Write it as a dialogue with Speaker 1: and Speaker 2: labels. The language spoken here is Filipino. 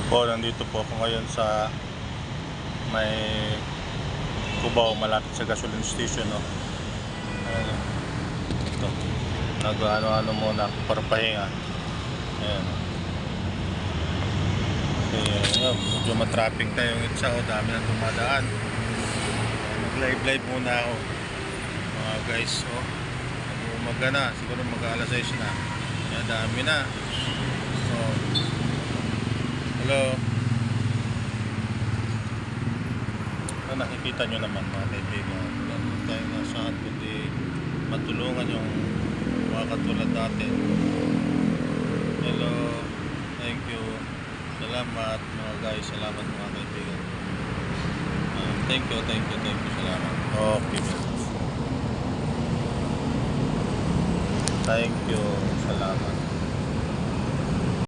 Speaker 1: Po, nandito po ako ngayon sa may Cubao, malapit sa gasoline station, no. Ayan, ito. Nag-ano-ano muna ako para pahinga. Ayan. Okay, medyo matraffic na yung itsa, o dami na dumadaan. Mag-live muna ako. Mga guys, umaga na, siguro mag-alas 6 na. Ayan, dami na. Oh. Hello. Nakikita nyo naman mga kaibigan, ganun tayo na saan kundi matulungan yung mga katulad natin. Hello, thank you, salamat mga guys, salamat mga kaibigan. Thank you, salamat. Okay, thank you, salamat.